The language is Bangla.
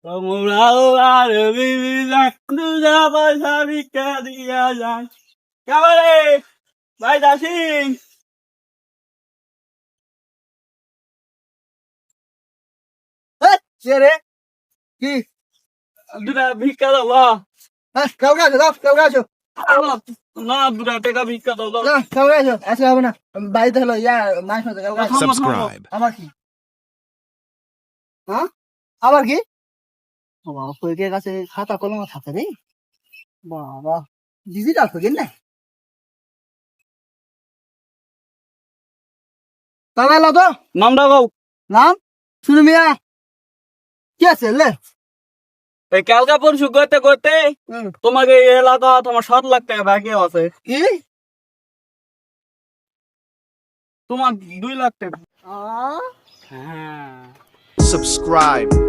তোমরা দুজা পয়সা ভিক্ষা দিয়া যায় কাবারে ভাই দাসিং রে কি দুটা ভিক্ষা দাও কাউকে আছো দাও কাউকে আছো না দুটা টাকা ভিক্ষা দাও দাও কাউকে আছো আসলে হবে না বাড়িতে হলো ইয়া মাছ মাছ কাউকে আছো Subscribe. আমার কি হ্যাঁ আবার কি বাবা কয়েকের কাছে খাতা কলম থাকে রে বাবা ডিজিটাল হয়ে না তবে এলো তো নামটা গাও নাম শুনু মিয়া কি আছে লে এই কালকা পরশু করতে করতে তোমাকে এই এলাকা তোমার 7 লাখ টাকা বাকি আছে কি তোমার 2 লাখ টাকা হ্যাঁ Subscribe.